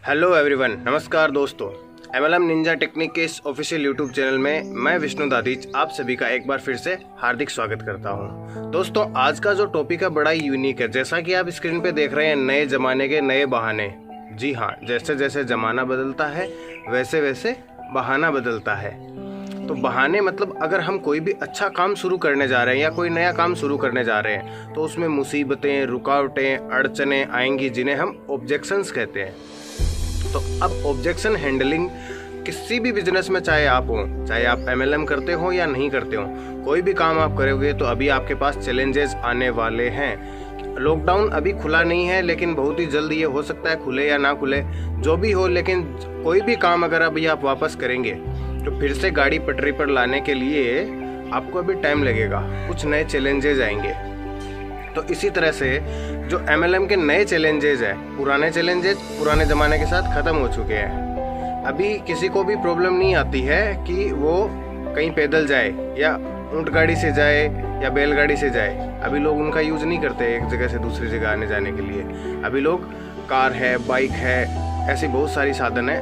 Hello everyone, नमस्कार दोस्तों। MLM Ninja technique के इस ऑफिशियल यूट्यूब चैनल में मैं विष्णु दादीच आप सभी का एक बार फिर से हार्दिक स्वागत करता हूं। दोस्तों, आज का जो टॉपिक है बड़ा ही यूनिक है। जैसा कि आप स्क्रीन पे देख रहे हैं, नए ज़माने के नए बहाने। जी हाँ, जैसे जैसे ज़माना बदलता है वैसे वैसे बहाना बदलता है। तो बहाने मतलब अगर हम कोई भी अच्छा काम शुरू करने जा रहे हैं या कोई नया काम शुरू करने जा रहे हैं तो उसमें मुसीबतें, रुकावटें, अड़चनें आएंगी जिन्हें हम ऑब्जेक्शंस कहते हैं। तो अब ऑब्जेक्शन हैंडलिंग किसी भी बिजनेस में, चाहे आप MLM करते हो या नहीं करते हो, कोई भी काम आप करोगे तो अभी आपके पास चैलेंजेस आने वाले हैं। लॉकडाउन अभी खुला नहीं है, लेकिन बहुत ही जल्द ये हो सकता है खुले या ना खुले, जो भी हो। लेकिन कोई भी काम अगर अभी आप वापस करेंगे तो फिर से गाड़ी पटरी पर लाने के लिए आपको अभी टाइम लगेगा, कुछ नए चैलेंजेस आएंगे। तो इसी तरह से जो MLM के नए चैलेंजेस है, पुराने चैलेंजेस पुराने ज़माने के साथ ख़त्म हो चुके हैं। अभी किसी को भी प्रॉब्लम नहीं आती है कि वो कहीं पैदल जाए या ऊंट गाड़ी से जाए या बैलगाड़ी से जाए। अभी लोग उनका यूज़ नहीं करते एक जगह से दूसरी जगह आने जाने के लिए। अभी लोग कार है, बाइक है, ऐसी बहुत सारी साधन है,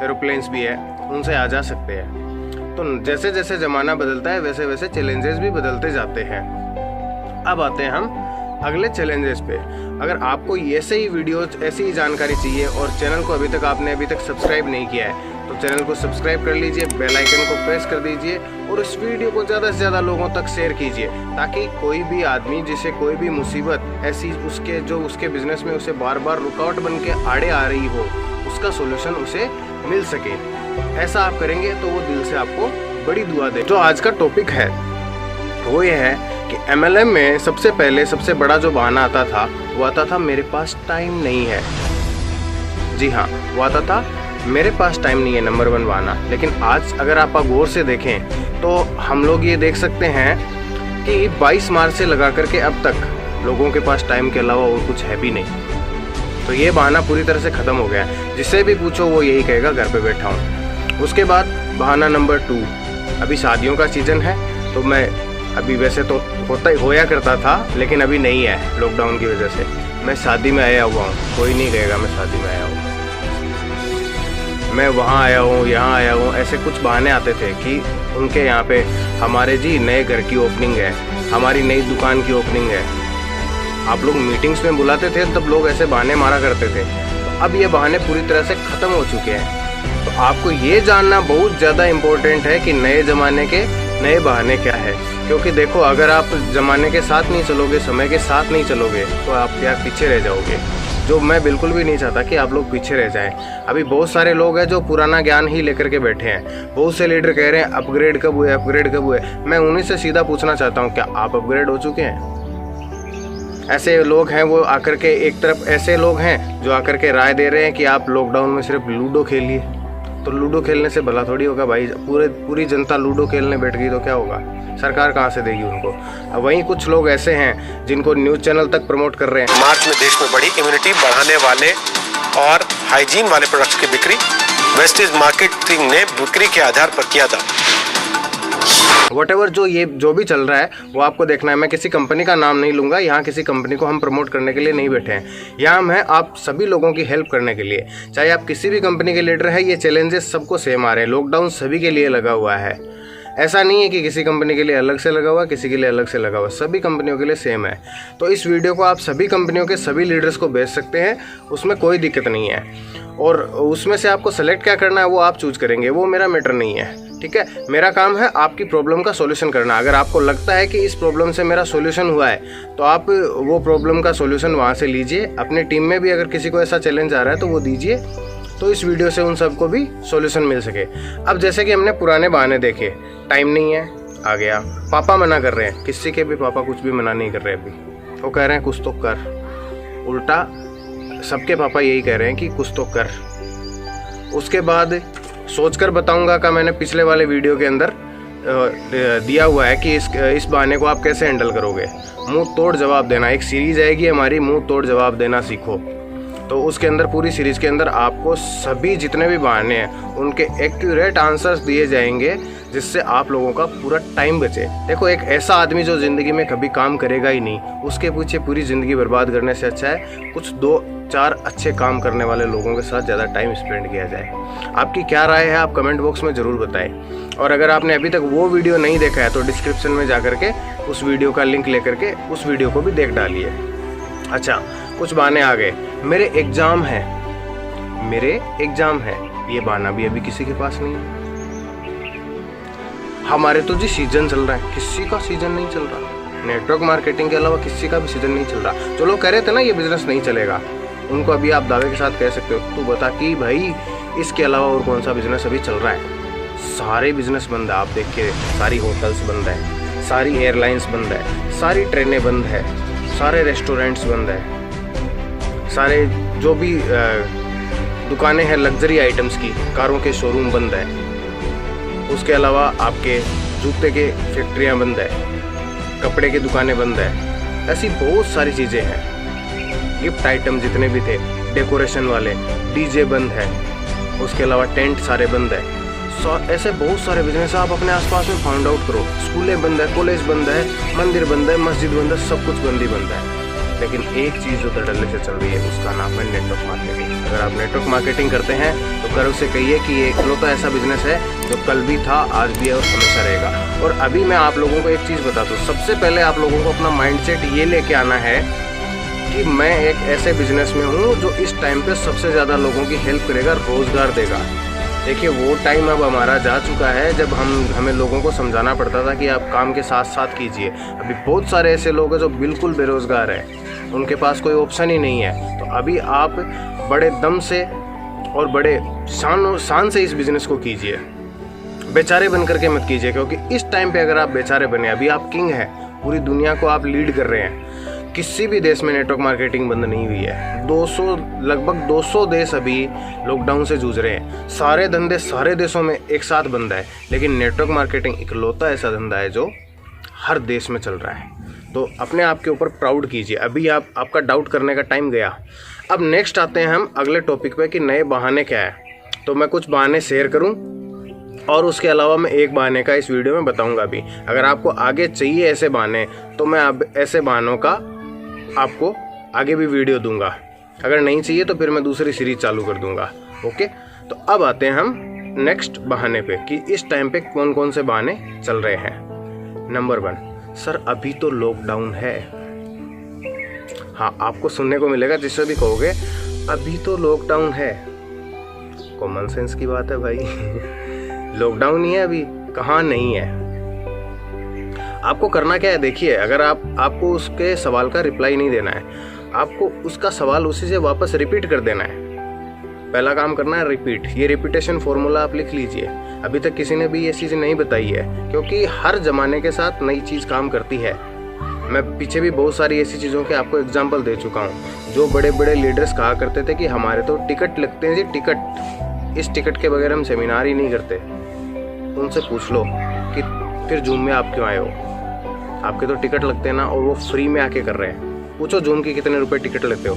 एरोप्लेन्स भी है, उनसे आ जा सकते हैं। तो जैसे जैसे ज़माना बदलता है वैसे वैसे चैलेंजेस भी बदलते जाते हैं। अब आते हैं हम अगले चैलेंजेस पे। अगर आपको ऐसे ही वीडियोस, ऐसी ही जानकारी चाहिए और चैनल को अभी तक सब्सक्राइब नहीं किया है तो चैनल को सब्सक्राइब कर लीजिए, बेल आइकन को प्रेस कर दीजिए और इस वीडियो को ज़्यादा से ज़्यादा लोगों तक शेयर कीजिए, ताकि कोई भी आदमी जिसे कोई भी मुसीबत ऐसी उसके बिजनेस में उसे बार बार रुकावट बन के आड़े आ रही हो, उसका सोल्यूशन उसे मिल सके। ऐसा आप करेंगे तो वो दिल से आपको बड़ी दुआ दे। जो आज का टॉपिक है वो ये है कि MLM में सबसे पहले सबसे बड़ा जो बहाना आता था वो आता था मेरे पास टाइम नहीं है। जी हाँ, वो आता था मेरे पास टाइम नहीं है, नंबर 1 बहाना। लेकिन आज अगर आप गौर से देखें तो हम लोग ये देख सकते हैं कि 22 मार्च से लगा करके अब तक लोगों के पास टाइम के अलावा और कुछ है भी नहीं। तो ये बहाना पूरी तरह से ख़त्म हो गया है। जिससे भी पूछो वो यही कहेगा घर पे बैठा हूँ। उसके बाद बहाना नंबर 2, अभी शादियों का सीज़न है तो मैं अभी वैसे तो होया करता था लेकिन अभी नहीं है लॉकडाउन की वजह से। मैं शादी में आया हुआ हूँ, कोई नहीं कहेगा मैं शादी में आया हूँ, मैं वहाँ आया हूँ, यहाँ आया हूँ। ऐसे कुछ बहाने आते थे कि उनके यहाँ पे हमारे जी नए घर की ओपनिंग है, हमारी नई दुकान की ओपनिंग है। आप लोग मीटिंग्स में बुलाते थे तब लोग ऐसे बहाने मारा करते थे। तो अब ये बहाने पूरी तरह से ख़त्म हो चुके हैं। तो आपको ये जानना बहुत ज़्यादा इम्पोर्टेंट है कि नए ज़माने के नए बहाने क्या है। क्योंकि देखो, अगर आप ज़माने के साथ नहीं चलोगे, समय के साथ नहीं चलोगे तो आप क्या पीछे रह जाओगे। जो मैं बिल्कुल भी नहीं चाहता कि आप लोग पीछे रह जाएं। अभी बहुत सारे लोग हैं जो पुराना ज्ञान ही लेकर के बैठे हैं। बहुत से लीडर कह रहे हैं अपग्रेड कब हुए, अपग्रेड कब हुए। मैं उन्हीं से सीधा पूछना चाहता हूँ, क्या आप अपग्रेड हो चुके हैं? ऐसे लोग हैं वो आकर के, एक तरफ ऐसे लोग हैं जो आकर के राय दे रहे हैं कि आप लॉकडाउन में सिर्फ लूडो खेलिए। तो लूडो खेलने से भला थोड़ी होगा भाई। पूरी जनता लूडो खेलने बैठ गई तो क्या होगा? सरकार कहाँ से देगी उनको? अब वहीं कुछ लोग ऐसे हैं जिनको न्यूज़ चैनल तक प्रमोट कर रहे हैं। मार्च में देश में बढ़ी इम्यूनिटी बढ़ाने वाले और हाइजीन वाले प्रोडक्ट्स की बिक्री। वेस्टेज मार्केटिंग ने बिक्री के आधार पर किया था। व्हाटएवर जो भी चल रहा है वो आपको देखना है। मैं किसी कंपनी का नाम नहीं लूँगा, यहाँ किसी कंपनी को हम प्रमोट करने के लिए नहीं बैठे हैं। यहाँ हम हैं आप सभी लोगों की हेल्प करने के लिए। चाहे आप किसी भी कंपनी के लीडर हैं, ये चैलेंजेस सबको सेम आ रहे हैं। लॉकडाउन सभी के लिए लगा हुआ है। ऐसा नहीं है कि किसी कंपनी के लिए अलग से लगा हुआ, किसी के लिए अलग से लगा हुआ, सभी कंपनियों के लिए सेम है। तो इस वीडियो को आप सभी कंपनियों के सभी लीडर्स को भेज सकते हैं, उसमें कोई दिक्कत नहीं है। और उसमें से आपको सेलेक्ट क्या करना है वो आप चूज करेंगे, वो मेरा मैटर नहीं है। ठीक है, मेरा काम है आपकी प्रॉब्लम का सॉल्यूशन करना। अगर आपको लगता है कि इस प्रॉब्लम से मेरा सॉल्यूशन हुआ है तो आप वो प्रॉब्लम का सॉल्यूशन वहाँ से लीजिए। अपने टीम में भी अगर किसी को ऐसा चैलेंज आ रहा है तो वो दीजिए, तो इस वीडियो से उन सबको भी सॉल्यूशन मिल सके। अब जैसे कि हमने पुराने बहाने देखे, टाइम नहीं है आ गया, पापा मना कर रहे हैं। किसी के भी पापा कुछ भी मना नहीं कर रहे अभी, वो कह रहे हैं कुछ तो कर। उल्टा सबके पापा यही कह रहे हैं कि कुछ तो कर। उसके बाद सोचकर बताऊंगा का मैंने पिछले वाले वीडियो के अंदर दिया हुआ है कि इस बहाने को आप कैसे हैंडल करोगे। मुंह तोड़ जवाब देना, एक सीरीज आएगी हमारी, मुंह तोड़ जवाब देना सीखो। तो उसके अंदर पूरी सीरीज़ के अंदर आपको सभी जितने भी बहाने हैं उनके एक्यूरेट आंसर्स दिए जाएंगे, जिससे आप लोगों का पूरा टाइम बचे। देखो, एक ऐसा आदमी जो ज़िंदगी में कभी काम करेगा ही नहीं, उसके पीछे पूरी ज़िंदगी बर्बाद करने से अच्छा है कुछ 2-4 अच्छे काम करने वाले लोगों के साथ ज़्यादा टाइम स्पेंड किया जाए। आपकी क्या राय है आप कमेंट बॉक्स में ज़रूर बताएं। और अगर आपने अभी तक वो वीडियो नहीं देखा है तो डिस्क्रिप्शन में जा करके उस वीडियो का लिंक लेकर के उस वीडियो को भी देख डालिए। अच्छा, कुछ बहाने आ गए। मेरे एग्ज़ाम है, ये बहाना भी अभी किसी के पास नहीं है। हमारे तो जी सीजन चल रहा है, किसी का सीजन नहीं चल रहा। नेटवर्क मार्केटिंग के अलावा किसी का भी सीजन नहीं चल रहा। जो लोग कह रहे थे ना ये बिजनेस नहीं चलेगा, उनको अभी आप दावे के साथ कह सकते हो, तू बता कि भाई इसके अलावा और कौन सा बिजनेस अभी चल रहा है। सारे बिजनेस बंद है। आप देखिए, सारी होटल्स बंद है, सारी एयरलाइंस बंद है, सारी ट्रेनें बंद है, सारे रेस्टोरेंट्स बंद है, सारे जो भी दुकानें हैं लग्जरी आइटम्स की, कारों के शोरूम बंद है। उसके अलावा आपके जूते के फैक्ट्रियां बंद है, कपड़े की दुकानें बंद है। ऐसी बहुत सारी चीज़ें हैं। गिफ्ट आइटम जितने भी थे, डेकोरेशन वाले, डीजे बंद है। उसके अलावा टेंट सारे बंद है। ऐसे बहुत सारे बिजनेस आप अपने आसपास में फाइंड आउट करो। स्कूलें बंद है, कॉलेज बंद है, मंदिर बंद है, मस्जिद बंद है, सब कुछ बंद ही बंद है। लेकिन एक चीज़ जो धड़ल्ले से चल रही है उसका नाम है नेटवर्क मार्केटिंग। अगर आप नेटवर्क मार्केटिंग करते हैं तो गर्व से कहिए कि ये इकलौता ऐसा बिजनेस है जो कल भी था, आज भी है और हमेशा रहेगा। और अभी मैं आप लोगों को एक चीज़ बता दूँ, सबसे पहले आप लोगों को अपना माइंडसेट ये लेके आना है कि मैं एक ऐसे बिजनेस में हूँ जो इस टाइम पे सबसे ज़्यादा लोगों की हेल्प करेगा, रोज़गार देगा। देखिए, वो टाइम अब हमारा जा चुका है जब हमें लोगों को समझाना पड़ता था कि आप काम के साथ साथ कीजिए। अभी बहुत सारे ऐसे लोग हैं जो बिल्कुल बेरोज़गार हैं, उनके पास कोई ऑप्शन ही नहीं है। तो अभी आप बड़े दम से और बड़े शान से इस बिज़नेस को कीजिए, बेचारे बन करके मत कीजिए। क्योंकि इस टाइम पे अगर आप बेचारे बने, अभी आप किंग हैं, पूरी दुनिया को आप लीड कर रहे हैं। किसी भी देश में नेटवर्क मार्केटिंग बंद नहीं हुई है। लगभग 200 देश अभी लॉकडाउन से जूझ रहे हैं। सारे धंधे सारे देशों में एक साथ बंद है, लेकिन नेटवर्क मार्केटिंग इकलौता ऐसा धंधा है जो हर देश में चल रहा है। तो अपने आप के ऊपर प्राउड कीजिए। अभी आपका डाउट करने का टाइम गया। अब नेक्स्ट आते हैं हम अगले टॉपिक पे कि नए बहाने क्या है। तो मैं कुछ बहाने शेयर करूं और उसके अलावा मैं एक बहाने का इस वीडियो में बताऊंगा भी। अगर आपको आगे चाहिए ऐसे बहाने तो मैं अब ऐसे बहानों का आपको आगे भी वीडियो दूंगा। अगर नहीं चाहिए तो फिर मैं दूसरी सीरीज चालू कर दूंगा। ओके, तो अब आते हैं हम नेक्स्ट बहाने पे कि इस टाइम पे कौन कौन से बहाने चल रहे हैं। नंबर 1, सर अभी तो लॉकडाउन है। हाँ, आपको सुनने को मिलेगा जिससे भी कहोगे अभी तो लॉकडाउन है। कॉमन सेंस की बात है भाई। लॉकडाउन ही है अभी, कहाँ नहीं है। आपको करना क्या है, देखिए, अगर आपको उसके सवाल का रिप्लाई नहीं देना है, आपको उसका सवाल उसी से वापस रिपीट कर देना है। पहला काम करना है रिपीट। ये रिपीटेशन फॉर्मूला आप लिख लीजिए। अभी तक किसी ने भी ये चीज़ नहीं बताई है, क्योंकि हर ज़माने के साथ नई चीज़ काम करती है। मैं पीछे भी बहुत सारी ऐसी चीज़ों के आपको एग्जाम्पल दे चुका हूँ। जो बड़े बड़े लीडर्स कहा करते थे कि हमारे तो टिकट लगते हैं जी, टिकट, इस टिकट के बगैर हम सेमिनार ही नहीं करते। उनसे पूछ लो कि फिर जूम में आप क्यों आए हो। आपके तो टिकट लगते हैं ना, और वो फ्री में आके कर रहे हैं। पूछो जूम की कितने रुपए टिकट लेते हो।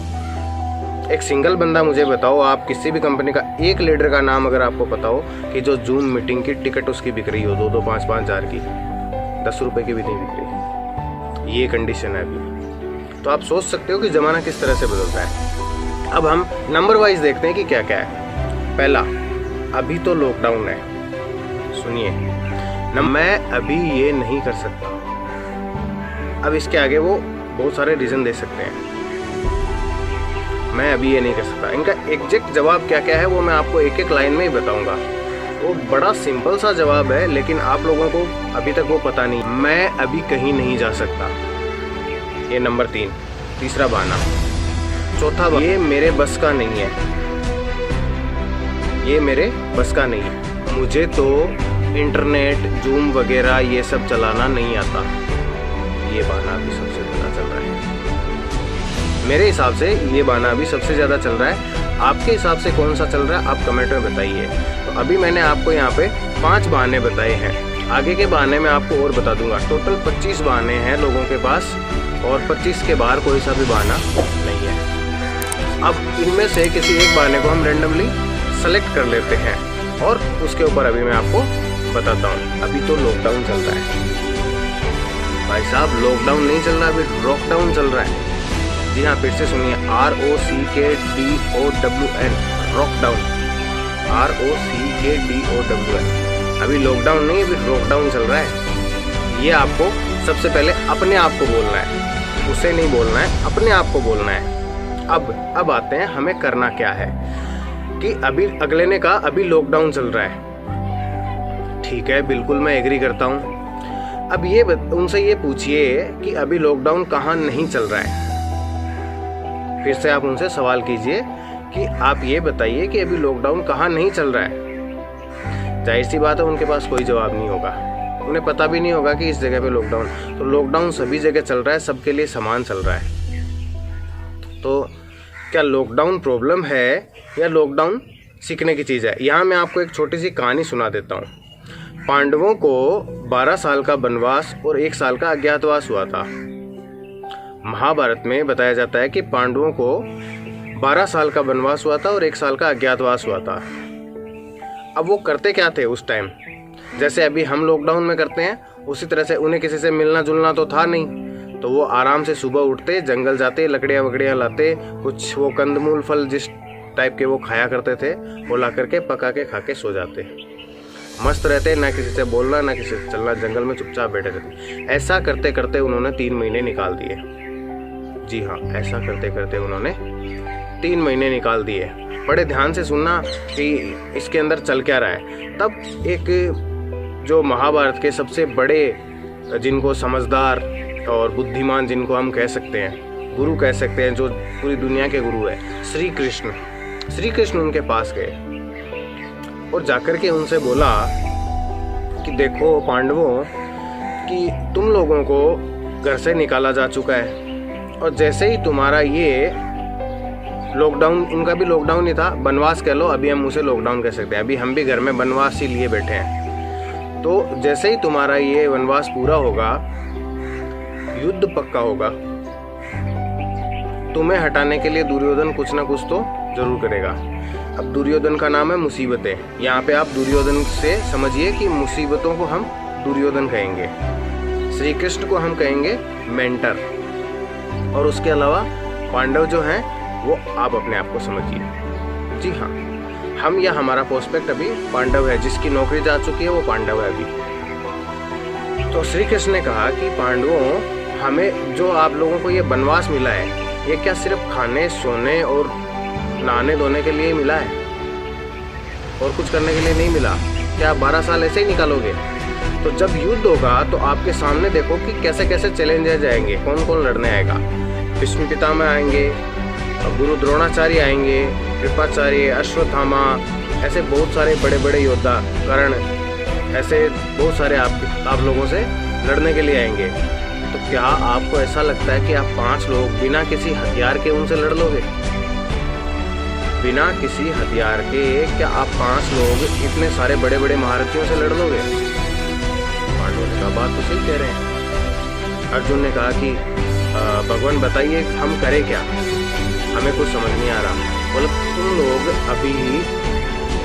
एक सिंगल बंदा मुझे बताओ, आप किसी भी कंपनी का एक लीडर का नाम अगर आपको पता हो कि जो जूम मीटिंग की टिकट उसकी बिक रही हो 2-2, 5-5 हज़ार की, 10 रुपए की भी नहीं बिक रही। ये कंडीशन है अभी। तो आप सोच सकते हो कि ज़माना किस तरह से बदलता है। अब हम नंबर वाइज देखते हैं कि क्या क्या है। पहला, अभी तो लॉकडाउन है। सुनिए, मैं अभी ये नहीं कर सकता। अब इसके आगे वो बहुत सारे रीज़न दे सकते हैं। मैं अभी ये नहीं कर सकता। इनका एग्जैक्ट जवाब क्या क्या है वो मैं आपको एक एक लाइन में ही बताऊंगा। वो बड़ा सिंपल सा जवाब है, लेकिन आप लोगों को अभी तक वो पता नहीं। मैं अभी कहीं नहीं जा सकता। ये नंबर 3, तीसरा बहाना। चौथा, ये मेरे बस का नहीं है। ये मेरे बस का नहीं है। मुझे तो इंटरनेट, जूम वगैरह ये सब चलाना नहीं आता। ये बहाना अभी सबसे ज़्यादा चल रहा है। मेरे हिसाब से ये बहाना अभी सबसे ज़्यादा चल रहा है। आपके हिसाब से कौन सा चल रहा है आप कमेंट में बताइए। तो अभी मैंने आपको यहाँ पे 5 बहाने बताए हैं। आगे के बहाने मैं आपको और बता दूंगा। टोटल 25 बहाने हैं लोगों के पास, और 25 के बाहर कोई सा भी बहाना नहीं है। अब इनमें से किसी एक बहाने को हम रेंडमली सेलेक्ट कर लेते हैं और उसके ऊपर अभी मैं आपको बताता हूँ। अभी तो लॉकडाउन चल रहा है भाई साहब, लॉकडाउन नहीं चल रहा, अभी रॉकडाउन चल रहा है। जी हाँ, फिर से सुनिए, ROCKDOWN, रॉकडाउन, ROCKDOWN। अभी लॉकडाउन नहीं, अभी रॉकडाउन चल रहा है। ये आपको सबसे पहले अपने आप को बोलना है, उसे नहीं बोलना है, अपने आप को बोलना है। अब आते हैं हमें करना क्या है कि अभी अगले ने कहा अभी लॉकडाउन चल रहा है, ठीक है, बिल्कुल मैं एग्री करता हूँ। अब ये उनसे ये पूछिए कि अभी लॉकडाउन कहाँ नहीं चल रहा है। फिर से आप उनसे सवाल कीजिए कि आप ये बताइए कि अभी लॉकडाउन कहाँ नहीं चल रहा है। जाहिर सी बात है उनके पास कोई जवाब नहीं होगा, उन्हें पता भी नहीं होगा कि इस जगह पे लॉकडाउन। तो लॉकडाउन सभी जगह चल रहा है, सबके लिए समान चल रहा है। तो क्या लॉकडाउन प्रॉब्लम है या लॉकडाउन सीखने की चीज़ है? यहाँ मैं आपको एक छोटी सी कहानी सुना देता हूँ। पांडवों को 12 साल का वनवास और 1 साल का अज्ञातवास हुआ था। महाभारत में बताया जाता है कि पांडवों को 12 साल का वनवास हुआ था और 1 साल का अज्ञातवास हुआ था। अब वो करते क्या थे उस टाइम? जैसे अभी हम लॉकडाउन में करते हैं, उसी तरह से उन्हें किसी से मिलना जुलना तो था नहीं। तो वो आराम से सुबह उठते, जंगल जाते, लकड़ियाँ वकड़ियाँ लाते, कुछ वो कंदमूल फल जिस टाइप के वो खाया करते थे वो ला करके पका के खा के सो जाते, मस्त रहते, ना किसी से बोलना ना किसी से चलना, जंगल में चुपचाप बैठे रहते। ऐसा करते करते उन्होंने 3 महीने निकाल दिए। जी हाँ, ऐसा करते करते उन्होंने 3 महीने निकाल दिए। बड़े ध्यान से सुनना कि इसके अंदर चल क्या रहा है। तब एक जो महाभारत के सबसे बड़े, जिनको समझदार और बुद्धिमान जिनको हम कह सकते हैं, गुरु कह सकते हैं, जो पूरी दुनिया के गुरु है, श्री कृष्ण उनके पास गए और जाकर के उनसे बोला कि देखो पांडवों, कि तुम लोगों को घर से निकाला जा चुका है और जैसे ही तुम्हारा ये लॉकडाउन, उनका भी लॉकडाउन ही था, वनवास कह लो, अभी हम उसे लॉकडाउन कह सकते हैं, अभी हम भी घर में वनवास ही लिए बैठे हैं। तो जैसे ही तुम्हारा ये वनवास पूरा होगा, युद्ध पक्का होगा। तुम्हें हटाने के लिए दुर्योधन कुछ ना कुछ तो जरूर करेगा। अब दुर्योधन का नाम है मुसीबतें। यहाँ पे आप दुर्योधन से समझिए कि मुसीबतों को हम दुर्योधन कहेंगे, श्री कृष्ण को हम कहेंगे मेंटर, और उसके अलावा पांडव जो हैं वो आप अपने आप को समझिए। जी हाँ, हम या हमारा प्रोस्पेक्ट अभी पांडव है, जिसकी नौकरी जा चुकी है वो पांडव है अभी। तो श्री कृष्ण ने कहा कि पांडवों, हमें जो आप लोगों को ये वनवास मिला है, ये क्या सिर्फ खाने सोने और नहाने धोने के लिए मिला है और कुछ करने के लिए नहीं मिला? क्या आप 12 साल ऐसे ही निकालोगे? तो जब युद्ध होगा तो आपके सामने देखो कि कैसे कैसे चैलेंजेस आएंगे, कौन कौन लड़ने आएगा। भीष्म पितामह आएंगे, गुरु द्रोणाचार्य आएंगे, कृपाचार्य, अश्वत्थामा, ऐसे बहुत सारे बड़े बड़े योद्धा, कर्ण, ऐसे बहुत सारे आप लोगों से लड़ने के लिए आएंगे। तो क्या आपको ऐसा लगता है कि आप 5 लोग बिना किसी हथियार के उनसे लड़ लोगे? बिना किसी हथियार के क्या आप 5 लोग इतने सारे बड़े बड़े महारथियों से लड़ लोगे? पांडवों ने कहा बात तो सही कह रहे हैं। अर्जुन ने कहा कि भगवान बताइए हम करें क्या, हमें कुछ समझ नहीं आ रहा। बोले तुम लोग अभी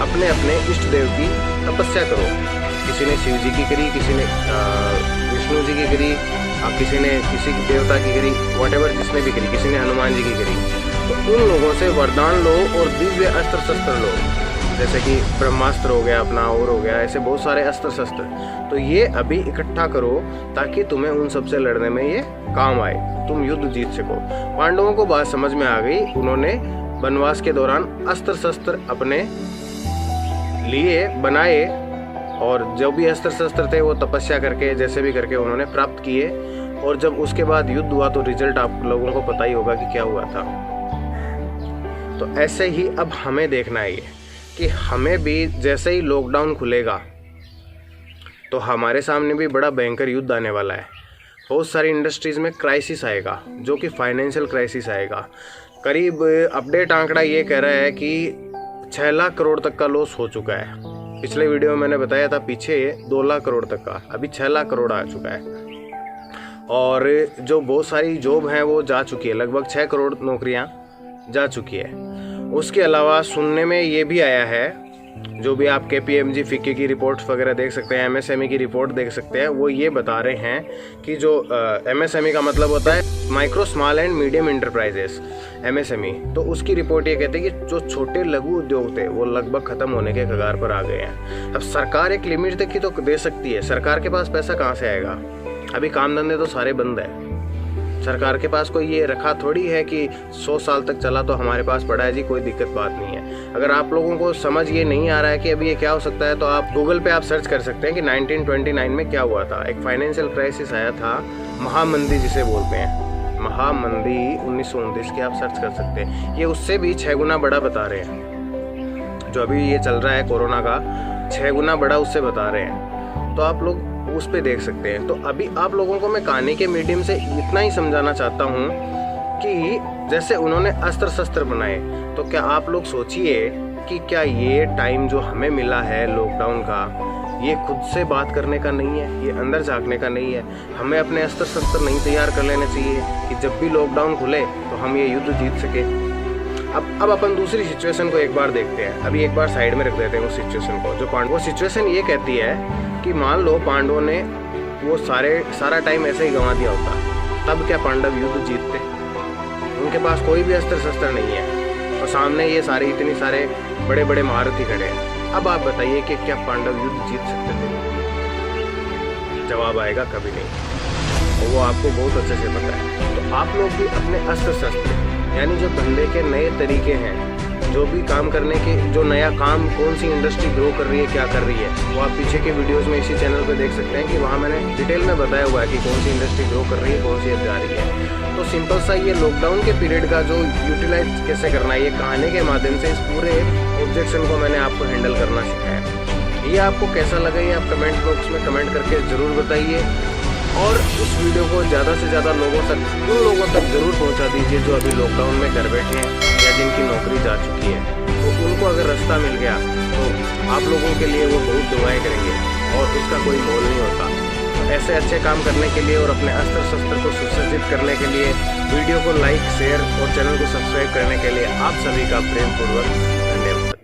अपने अपने इष्ट देव की तपस्या करो। किसी ने शिव जी की करी, किसी ने विष्णु जी की करी, किसी ने किसी देवता की करी, व्हाटएवर जिसने भी करी, किसी ने हनुमान जी की करी। तो उन लोगों से वरदान लो और दिव्य अस्त्र शस्त्र लो, जैसे कि ब्रह्मास्त्र हो गया अपना, और हो गया, ऐसे बहुत सारे अस्त्र शस्त्र। तो ये अभी इकट्ठा करो ताकि तुम्हें उन सबसे लड़ने में ये काम आए, तुम युद्ध जीत सको। पांडवों को बात समझ में आ गई। उन्होंने वनवास के दौरान अस्त्र शस्त्र अपने लिए बनाए और जो भी अस्त्र शस्त्र थे वो तपस्या करके जैसे भी करके उन्होंने प्राप्त किए। और जब उसके बाद युद्ध हुआ तो रिजल्ट आप लोगों को पता ही होगा कि क्या हुआ था। तो ऐसे ही अब हमें देखना है ये कि हमें भी जैसे ही लॉकडाउन खुलेगा तो हमारे सामने भी बड़ा भयंकर युद्ध आने वाला है। बहुत सारी इंडस्ट्रीज़ में क्राइसिस आएगा, जो कि फाइनेंशियल क्राइसिस आएगा। करीब अपडेट आंकड़ा ये कह रहा है कि 6 लाख करोड़ तक का लॉस हो चुका है। पिछले वीडियो में मैंने बताया था पीछे 2 लाख करोड़ तक का, अभी 6 लाख करोड़ आ चुका है। और जो बहुत सारी जॉब हैं वो जा चुकी है, लगभग 6 करोड़ नौकरियां जा चुकी है। उसके अलावा सुनने में ये भी आया है, जो भी आप KPMG फिक्की की रिपोर्ट्स वगैरह देख सकते हैं, MSME की रिपोर्ट देख सकते हैं, वो ये बता रहे हैं कि जो MSME का मतलब होता है micro small and medium enterprises, MSME, तो उसकी रिपोर्ट ये कहती है कि जो छोटे लघु उद्योग थे वो लगभग ख़त्म होने के कगार पर आ गए हैं। अब सरकार एक लिमिट तक ही तो दे सकती है, सरकार के पास पैसा कहाँ से आएगा? अभी काम धंधे तो सारे बंद है। सरकार के पास कोई ये रखा थोड़ी है कि 100 साल तक चला तो हमारे पास पड़ा है जी, कोई दिक्कत बात नहीं है। अगर आप लोगों को समझ ये नहीं आ रहा है कि अभी ये क्या हो सकता है, तो आप गूगल पे आप सर्च कर सकते हैं कि 1929 में क्या हुआ था। एक फाइनेंशियल क्राइसिस आया था, महामंदी जिसे बोलते हैं, महामंदी 1929 की आप सर्च कर सकते हैं। ये उससे भी 6 गुना बड़ा बता रहे हैं, जो अभी ये चल रहा है कोरोना का 6 गुना बड़ा उससे बता रहे हैं। तो आप लोग उस पे देख सकते हैं। तो अभी आप लोगों को मैं कहानी के मीडियम से इतना ही समझाना चाहता हूँ कि जैसे उन्होंने अस्त्र शस्त्र बनाए, तो क्या आप लोग सोचिए कि क्या ये टाइम जो हमें मिला है लॉकडाउन का, ये खुद से बात करने का नहीं है, ये अंदर झांकने का नहीं है? हमें अपने अस्त्र शस्त्र नहीं तैयार कर लेने चाहिए कि जब भी लॉकडाउन खुले तो हम ये युद्ध जीत सके। अब अपन दूसरी सिचुएशन को एक बार देखते हैं। अभी एक बार साइड में रख देते हैं उस सिचुएशन को, जो वो सिचुएशन ये कहती है कि मान लो पांडवों ने वो सारा टाइम ऐसे ही गंवा दिया होता, तब क्या पांडव युद्ध जीतते? उनके पास कोई भी अस्त्र शस्त्र नहीं है और सामने ये सारे इतने सारे बड़े बड़े महारथी खड़े हैं। अब आप बताइए कि क्या पांडव युद्ध जीत सकते थे? जवाब आएगा कभी नहीं, और वो आपको बहुत अच्छे से पता है। तो आप लोग भी अपने अस्त्र शस्त्र, यानी जो धंधे के नए तरीके हैं, जो भी काम करने के, जो नया काम, कौन सी इंडस्ट्री ग्रो कर रही है, क्या कर रही है, वो आप पीछे के वीडियोस में इसी चैनल पे देख सकते हैं कि वहाँ मैंने डिटेल में बताया हुआ है कि कौन सी इंडस्ट्री ग्रो कर रही है, कौन सी अब जा रही है। तो सिंपल सा ये लॉकडाउन के पीरियड का जो यूटिलाइज कैसे करना है, ये कहानी के माध्यम से इस पूरे ऑब्जेक्शन को मैंने आपको हैंडल करना सिखाया। ये आपको कैसा लगा ये आप कमेंट बॉक्स में कमेंट करके ज़रूर बताइए, और इस वीडियो को ज़्यादा से ज़्यादा लोगों तक, उन लोगों तक ज़रूर पहुंचा दीजिए जो अभी लॉकडाउन में घर बैठे हैं या जिनकी नौकरी जा चुकी है। तो उनको अगर रास्ता मिल गया तो आप लोगों के लिए वो बहुत दुआएं करेंगे और उसका कोई मोल नहीं होता। तो ऐसे अच्छे काम करने के लिए और अपने अस्त्र शस्त्र को सुसज्जित करने के लिए वीडियो को लाइक, शेयर और चैनल को सब्सक्राइब करने के लिए आप सभी का प्रेमपूर्वक धन्यवाद।